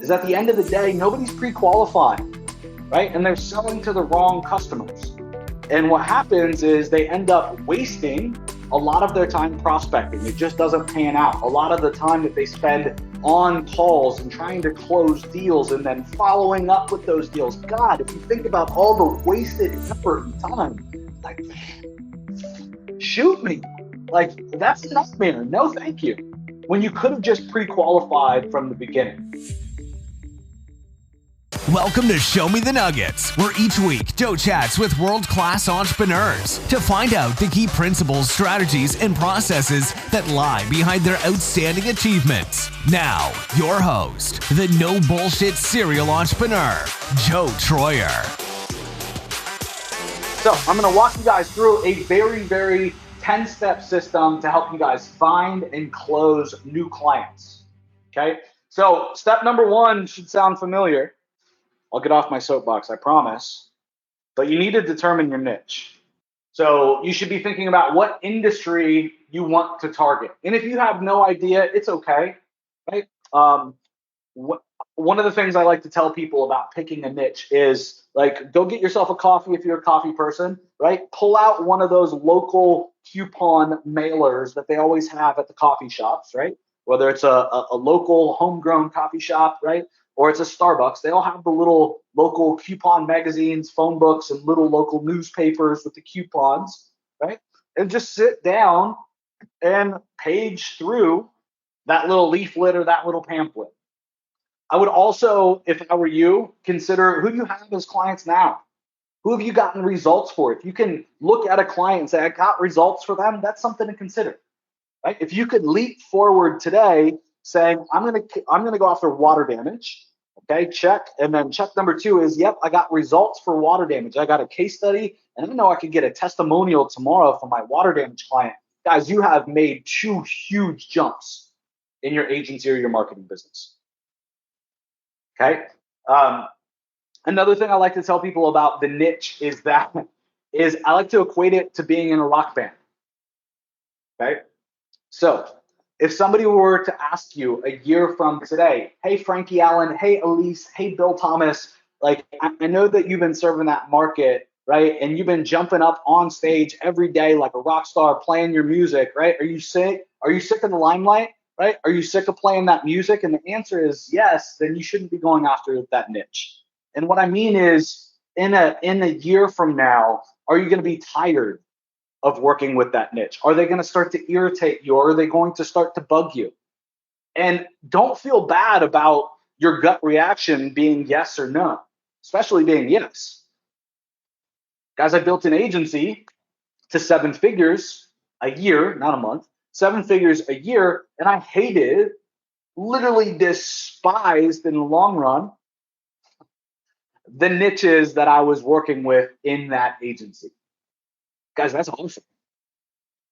is at the end of the day, nobody's pre-qualified, right? And they're selling to the wrong customers. And what happens is they end up wasting a lot of their time prospecting. It just doesn't pan out. A lot of the time that they spend on calls and trying to close deals and then following up with those deals. God, if you think about all the wasted effort and time, like, shoot me. Like, that's a nightmare. No, thank you. When you could have just pre-qualified from the beginning. Welcome to Show Me the Nuggets, where each week Joe chats with world-class entrepreneurs to find out the key principles, strategies, and processes that lie behind their outstanding achievements. Now, your host, the no-bullshit serial entrepreneur, Joe Troyer. So I'm going to walk you guys through a very 10-step system to help you guys find and close new clients. Okay? So step number 1 should sound familiar. I'll get off my soapbox, I promise. But you need to determine your niche. So you should be thinking about what industry you want to target. And if you have no idea, it's okay, right? One of the things I like to tell people about picking a niche is, like, go get yourself a coffee if you're a coffee person, right? Pull out one of those local coupon mailers that they always have at the coffee shops, right? Whether it's a local homegrown coffee shop, right? Or it's a Starbucks, they all have the little local coupon magazines, phone books, and little local newspapers with the coupons, right? And just sit down and page through that little leaflet or that little pamphlet. I would also, if I were you, consider who you have as clients now. Who have you gotten results for? If you can look at a client and say, I got results for them, that's something to consider, right? If you could leap forward today saying, I'm gonna go after water damage. Okay, check. And then check number 2 is, yep, I got results for water damage. I got a case study, and I know I could get a testimonial tomorrow from my water damage client. Guys, you have made 2 huge jumps in your agency or your marketing business. Okay. Another thing I like to tell people about the niche is I like to equate it to being in a rock band. Okay. So if somebody were to ask you a year from today, hey, Frankie Allen, hey, Elise, hey, Bill Thomas, like, I know that you've been serving that market, right? And you've been jumping up on stage every day like a rock star playing your music, right? Are you sick? Are you sick of the limelight, right? Are you sick of playing that music? And the answer is yes, then you shouldn't be going after that niche. And what I mean is, in a year from now, are you going to be tired of working with that niche? Are they going to start to irritate you, or are they going to start to bug you? And don't feel bad about your gut reaction being yes or no, especially being yes. Guys, I built an agency to 7 figures a year, not a month, 7 figures a year, and I hated, literally despised in the long run, the niches that I was working with in that agency. Guys, that's awesome.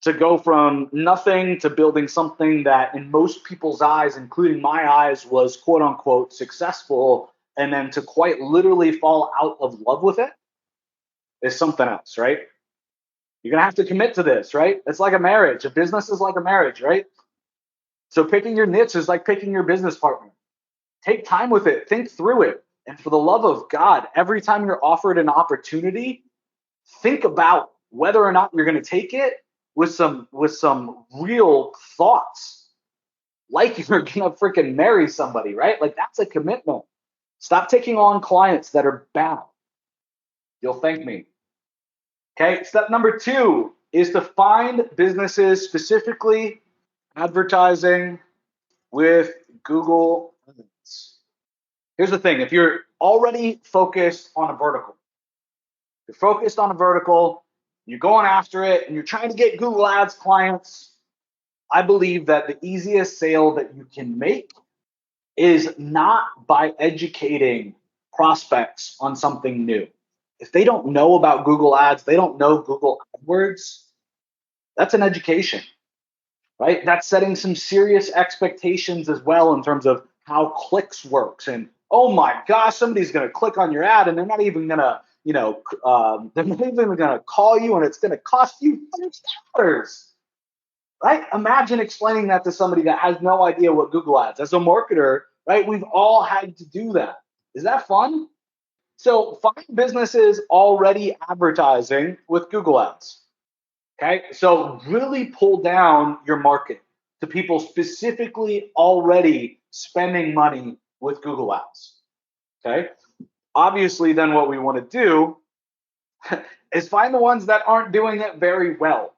To go from nothing to building something that in most people's eyes, including my eyes, was quote unquote successful, and then to quite literally fall out of love with it is something else, right? You're going to have to commit to this, right? It's like a marriage. A business is like a marriage, right? So picking your niche is like picking your business partner. Take time with it. Think through it. And for the love of God, every time you're offered an opportunity, think about whether or not you're going to take it with some real thoughts. Like you're going to freaking marry somebody, right? Like, that's a commitment. Stop taking on clients that are bad. You'll thank me. Okay, step number 2 is to find businesses specifically advertising with Google Ads. Here's the thing. If you're already focused on a vertical, you're going after it, and you're trying to get Google Ads clients, I believe that the easiest sale that you can make is not by educating prospects on something new. If they don't know about Google Ads, they don't know Google AdWords, that's an education, right? That's setting some serious expectations as well in terms of how clicks works. And oh my gosh, somebody's going to click on your ad and they're not even going to, they're not even going to call you, and it's going to cost you $5, right? Imagine explaining that to somebody that has no idea what Google Ads. As a marketer, right? We've all had to do that. Is that fun? So find businesses already advertising with Google Ads. Okay, so really pull down your market to people specifically already spending money with Google Ads. Okay, obviously, then what we want to do is find the ones that aren't doing it very well,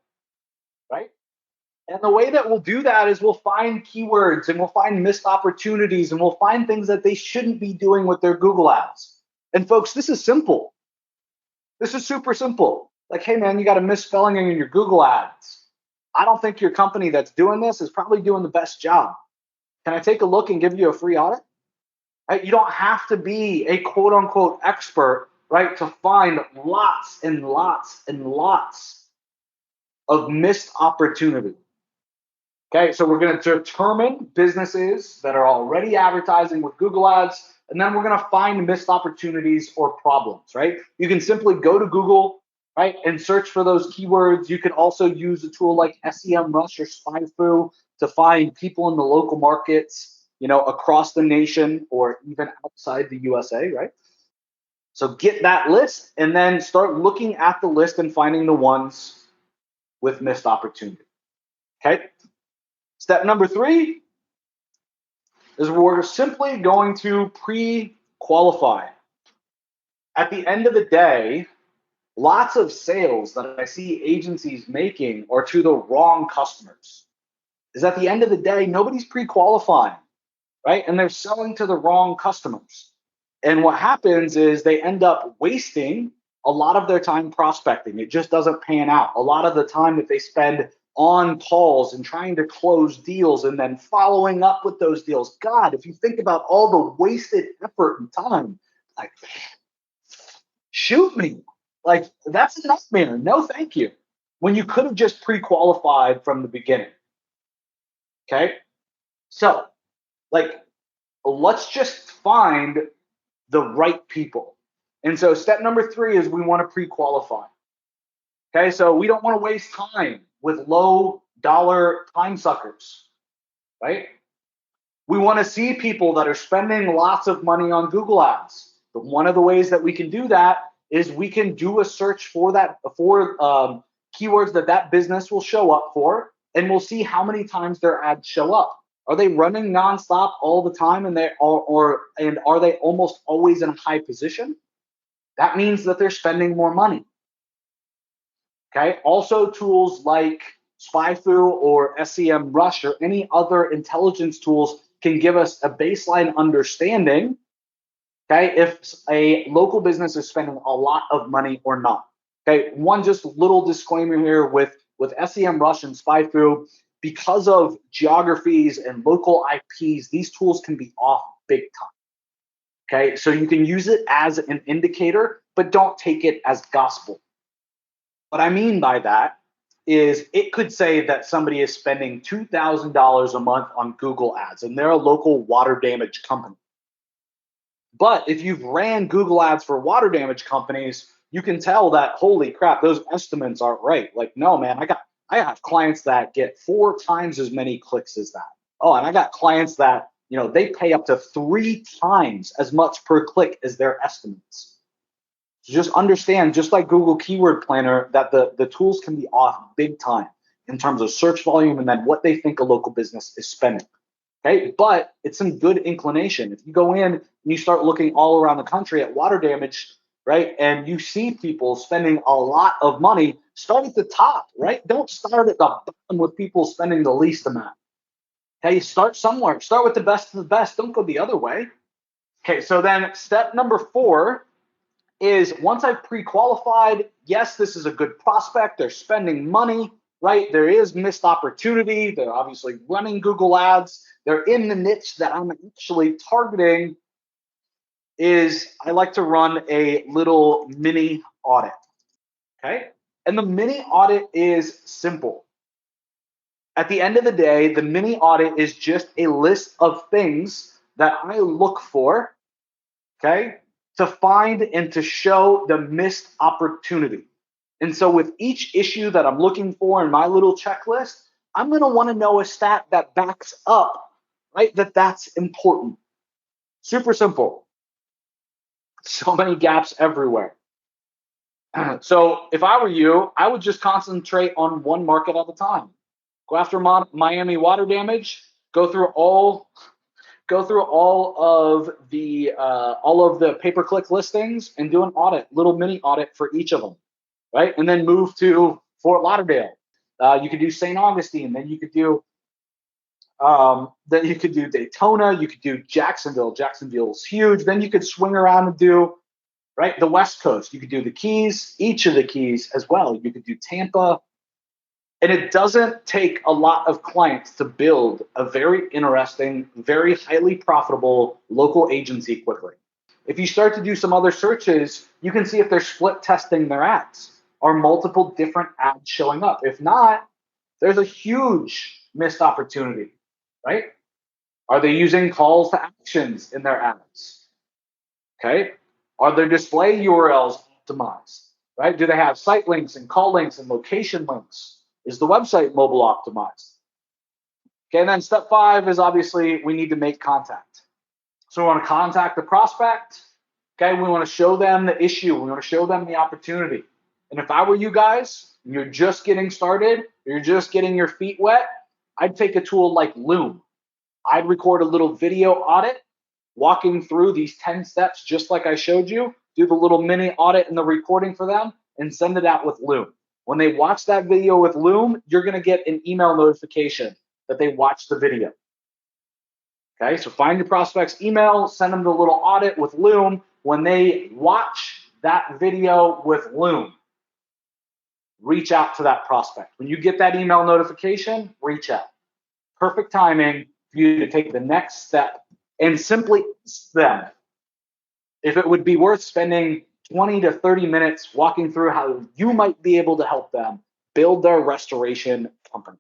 right? And the way that we'll do that is we'll find keywords and we'll find missed opportunities and we'll find things that they shouldn't be doing with their Google Ads. And folks, this is simple. This is super simple. Like, hey man, you got a misspelling in your Google Ads. I don't think your company that's doing this is probably doing the best job. Can I take a look and give you a free audit? Right? You don't have to be a quote unquote expert, right, to find lots and lots and lots of missed opportunity. Okay, so we're going to determine businesses that are already advertising with Google Ads, and then we're going to find missed opportunities or problems, right? You can simply go to Google, right, and search for those keywords. You can also use a tool like SEMrush or SpyFu to find people in the local markets, across the nation or even outside the USA, right? So get that list and then start looking at the list and finding the ones with missed opportunity. Okay. Step number 3 is we're simply going to pre-qualify. At the end of the day, lots of sales that I see agencies making are to the wrong customers. Is at the end of the day, nobody's pre-qualifying, right? And they're selling to the wrong customers. And what happens is they end up wasting a lot of their time prospecting. It just doesn't pan out. A lot of the time that they spend on calls and trying to close deals and then following up with those deals. God, if you think about all the wasted effort and time, like, shoot me. Like, that's a nightmare. No, thank you. When you could have just pre-qualified from the beginning. Okay? So, let's just find the right people. And so step number 3 is we want to pre-qualify. Okay, so we don't want to waste time with low dollar time suckers, right? We want to see people that are spending lots of money on Google Ads. But one of the ways that we can do that is we can do a search for keywords that business will show up for, and we'll see how many times their ads show up. Are they running nonstop all the time, and are they almost always in a high position? That means that they're spending more money. Okay. Also, tools like SpyFu or SEMrush or any other intelligence tools can give us a baseline understanding, okay, if a local business is spending a lot of money or not. Okay. One just little disclaimer here with SEMrush and SpyFu, because of geographies and local IPs, these tools can be off big time. Okay. So you can use it as an indicator, but don't take it as gospel. What I mean by that is it could say that somebody is spending $2,000 a month on Google Ads and they're a local water damage company. But if you've ran Google Ads for water damage companies, you can tell that, holy crap, those estimates aren't right. Like, no, man, I have clients that get 4 times as many clicks as that. Oh, and I got clients that, they pay up to 3 times as much per click as their estimates. So just understand, just like Google Keyword Planner, that the tools can be off big time in terms of search volume and then what they think a local business is spending. Okay, but it's some good inclination. If you go in and you start looking all around the country at water damage, right, and you see people spending a lot of money, start at the top, right? Don't start at the bottom with people spending the least amount. Okay, start somewhere. Start with the best of the best. Don't go the other way. Okay, so then step number 4 is once I've pre-qualified, yes, this is a good prospect. They're spending money, right? There is missed opportunity. They're obviously running Google Ads. They're in the niche that I'm actually targeting. I like to run a little mini audit, okay? And the mini audit is simple. At the end of the day, the mini audit is just a list of things that I look for, okay, to find and to show the missed opportunity. And so with each issue that I'm looking for in my little checklist, I'm going to want to know a stat that backs up, right, that's important. Super simple. So many gaps everywhere. So if I were you, I would just concentrate on one market at a time. Go after Miami water damage. Go through all of the pay-per-click listings and do an audit, little mini audit for each of them, right? And then move to Fort Lauderdale. You could do St. Augustine. Then you could do Daytona. You could do Jacksonville. Jacksonville's huge. Then you could swing around and do right the West Coast. You could do the Keys, each of the Keys as well. You could do Tampa. And it doesn't take a lot of clients to build a very interesting, very highly profitable local agency quickly. If you start to do some other searches, you can see if they're split testing their ads. Are multiple different ads showing up? If not, there's a huge missed opportunity, right? Are they using calls to actions in their ads? Okay. Are their display URLs optimized, right? Do they have site links and call links and location links? Is the website mobile optimized? Okay, and then step 5 is obviously we need to make contact. So we want to contact the prospect. Okay, we want to show them the issue. We want to show them the opportunity. And if I were you guys, and you're just getting started, you're just getting your feet wet, I'd take a tool like Loom. I'd record a little video audit, walking through these 10 steps just like I showed you, do the little mini audit and the recording for them, and send it out with Loom. When they watch that video with Loom, you're going to get an email notification that they watched the video. Okay, so find your prospect's email, send them the little audit with Loom. When they watch that video with Loom, reach out to that prospect. When you get that email notification, reach out. Perfect timing for you to take the next step and simply ask them if it would be worth spending 20 to 30 minutes walking through how you might be able to help them build their restoration company.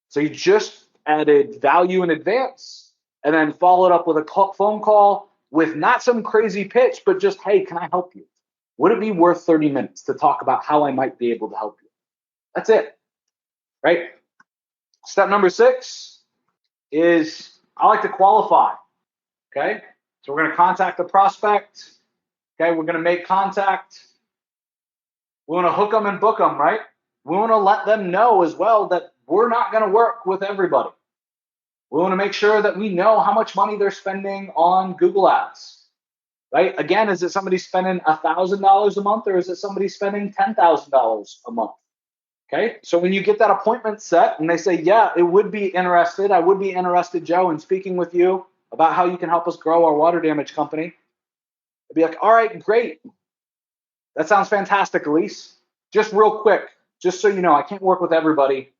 So you just added value in advance and then followed up with a phone call with not some crazy pitch, but just, hey, can I help you? Would it be worth 30 minutes to talk about how I might be able to help you? That's it, right? Step number 6 is I like to qualify, okay? So we're going to contact the prospect. Okay, we're going to make contact. We want to hook them and book them, right? We want to let them know as well that we're not going to work with everybody. We want to make sure that we know how much money they're spending on Google Ads, right? Again, is it somebody spending $1,000 a month or is it somebody spending $10,000 a month? Okay, so when you get that appointment set and they say, yeah, I would be interested, Joe, in speaking with you about how you can help us grow our water damage company. I'd be like, all right, great. That sounds fantastic, Elise. Just real quick, just so you know, I can't work with everybody.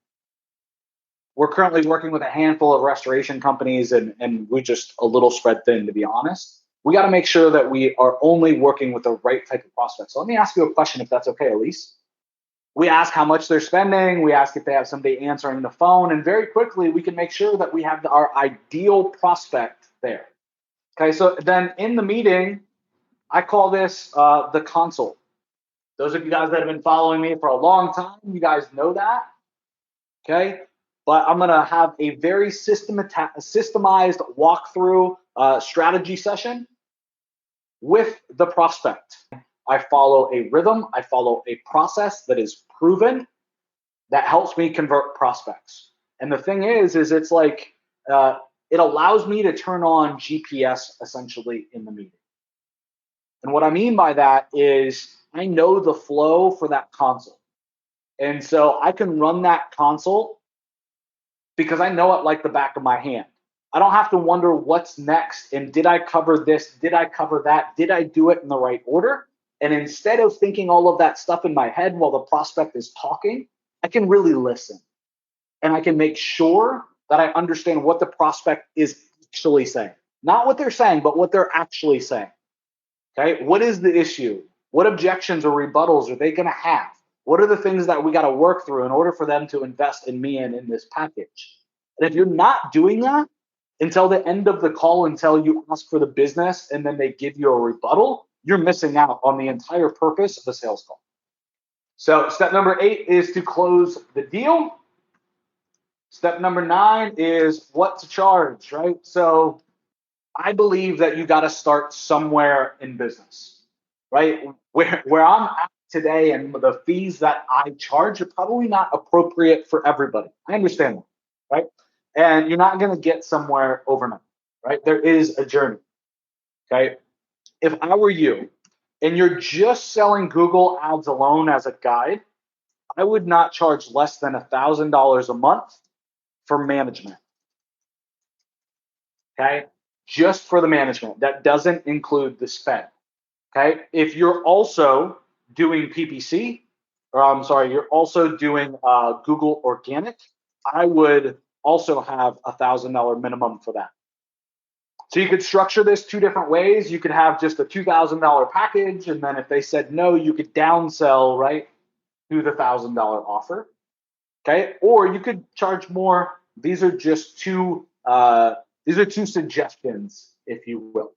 We're currently working with a handful of restoration companies and we're just a little spread thin, to be honest. We got to make sure that we are only working with the right type of prospects. So let me ask you a question, if that's okay, Elise. We ask how much they're spending. We ask if they have somebody answering the phone. And very quickly, we can make sure that we have our ideal prospect there. Okay, so then in the meeting, I call this the consult. Those of you guys that have been following me for a long time, you guys know that. Okay, but I'm going to have a very systemized walkthrough strategy session with the prospect. I follow a rhythm. I follow a process that is proven that helps me convert prospects. And the thing is it's like it allows me to turn on GPS essentially in the meeting. And what I mean by that is I know the flow for that consult. And so I can run that consult because I know it like the back of my hand. I don't have to wonder what's next and did I cover this? Did I cover that? Did I do it in the right order? And instead of thinking all of that stuff in my head while the prospect is talking, I can really listen. And I can make sure that I understand what the prospect is actually saying. Not what they're saying, but what they're actually saying. Okay, what is the issue? What objections or rebuttals are they going to have? What are the things that we got to work through in order for them to invest in me and in this package? And if you're not doing that until the end of the call, until you ask for the business and then they give you a rebuttal, you're missing out on the entire purpose of the sales call. So step number 8 is to close the deal. Step number 9 is what to charge, right? So I believe that you got to start somewhere in business, right? Where I'm at today and the fees that I charge are probably not appropriate for everybody. I understand that, right? And you're not going to get somewhere overnight, right? There is a journey, okay? If I were you and you're just selling Google ads alone as a guide, I would not charge less than $1,000 a month for management. Okay, just for the management. That doesn't include the spend. Okay, if you're also doing PPC, or I'm sorry, you're also doing Google Organic, I would also have $1,000 minimum for that. So you could structure this two different ways. You could have just a $2,000 package, and then if they said no, you could downsell right to the $1,000 offer. Okay, or you could charge more. These are just two suggestions, if you will.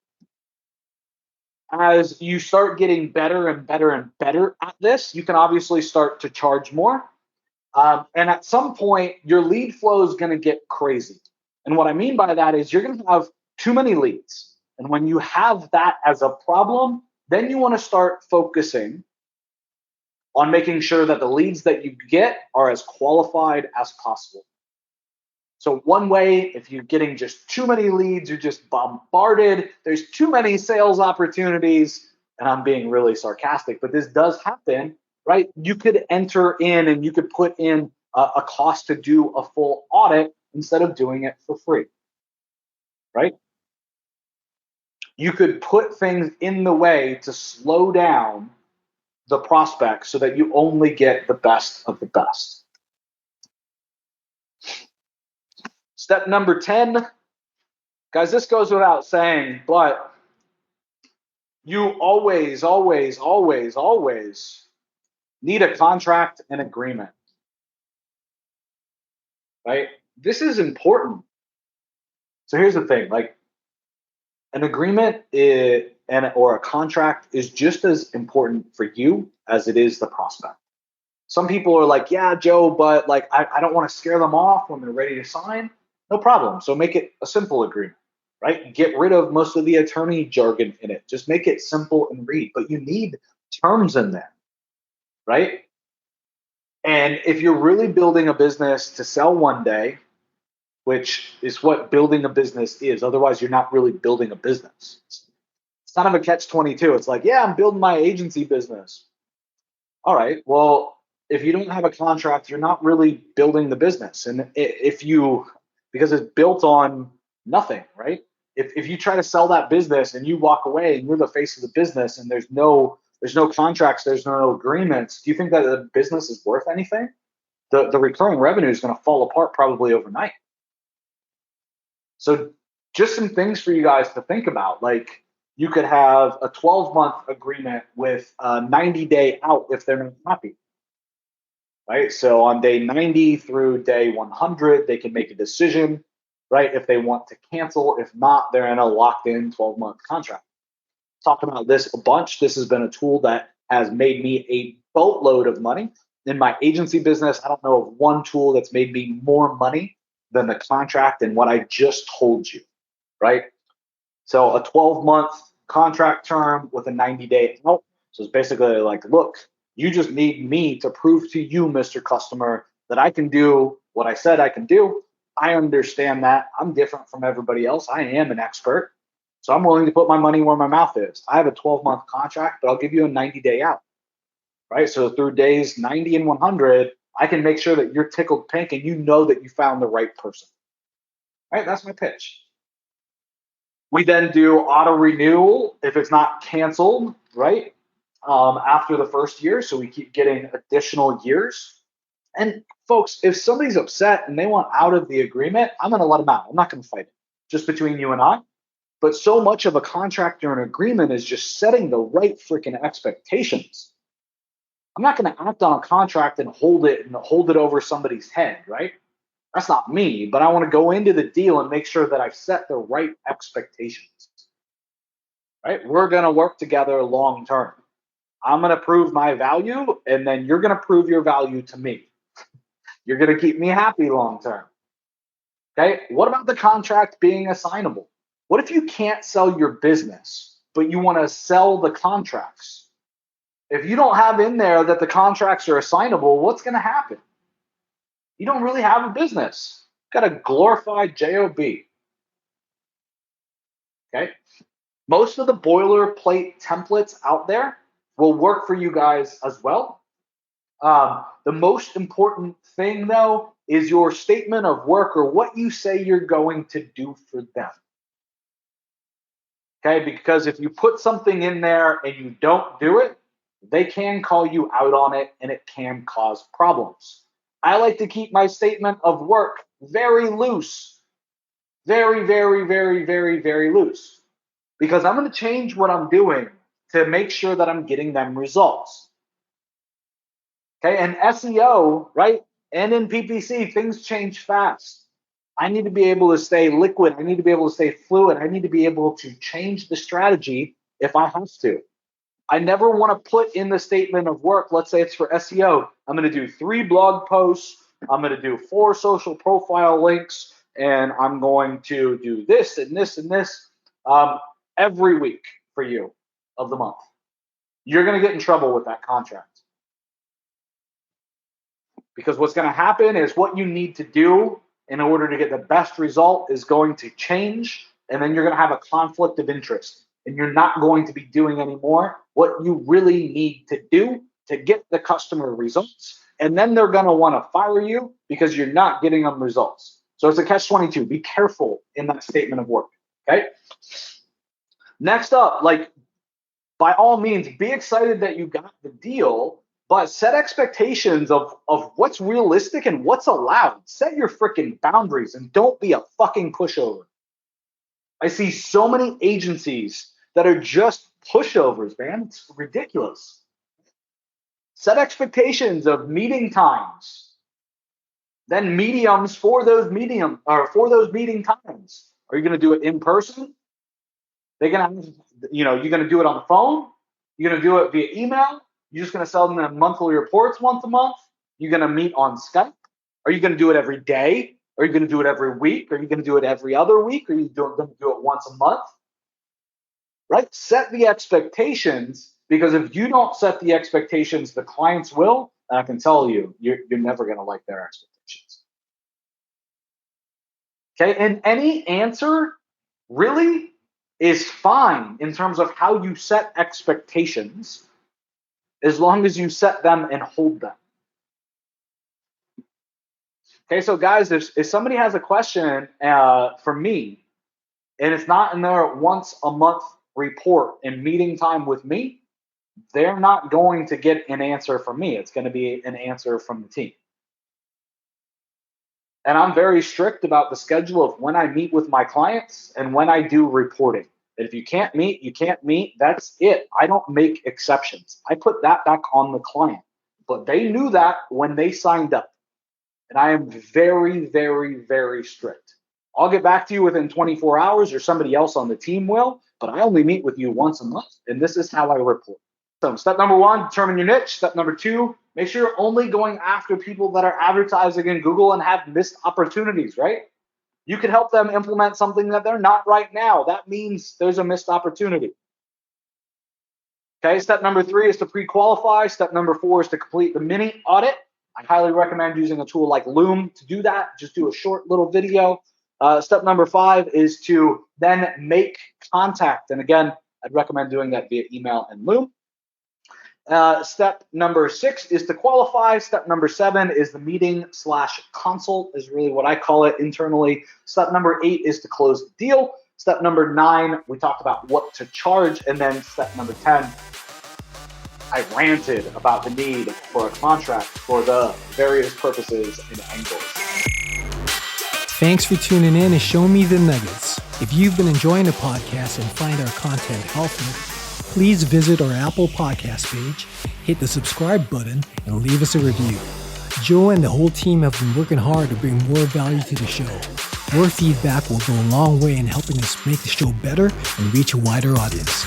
As you start getting better and better and better at this, you can obviously start to charge more. And at some point, your lead flow is going to get crazy. And what I mean by that is you're going to have too many leads. And when you have that as a problem, then you want to start focusing on making sure that the leads that you get are as qualified as possible. So one way, if you're getting just too many leads, you're just bombarded, there's too many sales opportunities, and I'm being really sarcastic, but this does happen, right? You could enter in and you could put in a cost to do a full audit instead of doing it for free, right? You could put things in the way to slow down the prospect so that you only get the best of the best. Step number 10, guys, this goes without saying, but you always, always, always, always need a contract and agreement, right? This is important. So here's the thing, like an agreement or a contract is just as important for you as it is the prospect. Some people are like, yeah, Joe, but like I don't want to scare them off when they're ready to sign. No problem. So make it a simple agreement, right? Get rid of most of the attorney jargon in it. Just make it simple and read. But you need terms in there, right? And if you're really building a business to sell one day, which is what building a business is, otherwise you're not really building a business. It's kind of a catch-22. It's like, yeah, I'm building my agency business. All right, well, if you don't have a contract, you're not really building the business. And because it's built on nothing, right? If you try to sell that business and you walk away and you're the face of the business and there's no contracts, there's no agreements, do you think that the business is worth anything? The recurring revenue is going to fall apart probably overnight. So just some things for you guys to think about. Like you could have a 12-month agreement with a 90-day out if they're not happy. Right? So on day 90 through day 100, they can make a decision, right? If they want to cancel. If not, they're in a locked-in 12-month contract. Talked about this a bunch. This has been a tool that has made me a boatload of money. In my agency business, I don't know of one tool that's made me more money than the contract and what I just told you, right? So a 12-month contract term with a 90-day out. So it's basically like, look, you just need me to prove to you, Mr. Customer, that I can do what I said I can do. I understand that. I'm different from everybody else. I am an expert. So I'm willing to put my money where my mouth is. I have a 12-month contract, but I'll give you a 90-day out, right? So through days 90 and 100, I can make sure that you're tickled pink and you know that you found the right person, right? That's my pitch. We then do auto renewal if it's not canceled, right? After the first year. So we keep getting additional years. And folks, if somebody's upset and they want out of the agreement, I'm going to let them out. I'm not going to fight it, just between you and I. But so much of a contract or an agreement is just setting the right freaking expectations. I'm not going to act on a contract and hold it over somebody's head, right? That's not me, but I want to go into the deal and make sure that I've set the right expectations, right? We're going to work together long term. I'm going to prove my value, and then you're going to prove your value to me. You're going to keep me happy long term. Okay. What about the contract being assignable? What if you can't sell your business, but you want to sell the contracts? If you don't have in there that the contracts are assignable, what's going to happen? You don't really have a business. You've got a glorified job. Okay. Most of the boilerplate templates out there will work for you guys as well. The most important thing, though, is your statement of work, or what you say you're going to do for them. Okay, because if you put something in there and you don't do it, they can call you out on it and it can cause problems. I like to keep my statement of work very loose. Very, very, very, very, very loose. Because I'm going to change what I'm doing to make sure that I'm getting them results. Okay, and SEO, right? And in PPC, things change fast. I need to be able to stay liquid. I need to be able to stay fluid. I need to be able to change the strategy if I have to. I never want to put in the statement of work, let's say it's for SEO, I'm going to do 3 blog posts, I'm going to do 4 social profile links, and I'm going to do this and this and this every week for you of the month. You're going to get in trouble with that contract. Because what's going to happen is what you need to do in order to get the best result is going to change, and then you're going to have a conflict of interest, and you're not going to be doing anymore what you really need to do to get the customer results, and then they're going to want to fire you because you're not getting them results. So it's a catch-22. Be careful in that statement of work, okay? Next up, by all means, be excited that you got the deal, but set expectations of what's realistic and what's allowed. Set your freaking boundaries and don't be a fucking pushover. I see so many agencies that are just pushovers, man. It's ridiculous. Set expectations of meeting times, then mediums for those meeting times. Are you going to do it in person? You're going to do it on the phone? You're going to do it via email? You're just going to sell them monthly reports once a month? You're going to meet on Skype? Are you going to do it every day? Are you going to do it every week? Are you going to do it every other week? Are you going to do it once a month? Right? Set the expectations, because if you don't set the expectations, the clients will. And I can tell you, you're never going to like their expectations. Okay? And any answer really is fine in terms of how you set expectations, as long as you set them and hold them. Okay, so guys, if somebody has a question for me, and it's not in their once a month report and meeting time with me, they're not going to get an answer from me. It's going to be an answer from the team. And I'm very strict about the schedule of when I meet with my clients and when I do reporting. And if you can't meet, you can't meet. That's it. I don't make exceptions. I put that back on the client. But they knew that when they signed up. And I am very, very, very strict. I'll get back to you within 24 hours, or somebody else on the team will, but I only meet with you once a month, and this is how I report. So step number 1, determine your niche. Step number 2, make sure you're only going after people that are advertising in Google and have missed opportunities, right? You can help them implement something that they're not right now. That means there's a missed opportunity. Okay, step number 3 is to pre-qualify. Step number 4 is to complete the mini audit. I highly recommend using a tool like Loom to do that. Just do a short little video. Step number 5 is to then make contact. And again, I'd recommend doing that via email and Loom. Step number 6 is to qualify. Step number 7 is the meeting/consult is really what I call it internally. Step number 8 is to close the deal. Step number 9, we talked about what to charge. And then step number 10, I ranted about the need for a contract for the various purposes and angles. Thanks for tuning in and showing me the nuggets. If you've been enjoying the podcast and find our content helpful, please visit our Apple Podcast page, hit the subscribe button, and leave us a review. Joe and the whole team have been working hard to bring more value to the show. Your feedback will go a long way in helping us make the show better and reach a wider audience.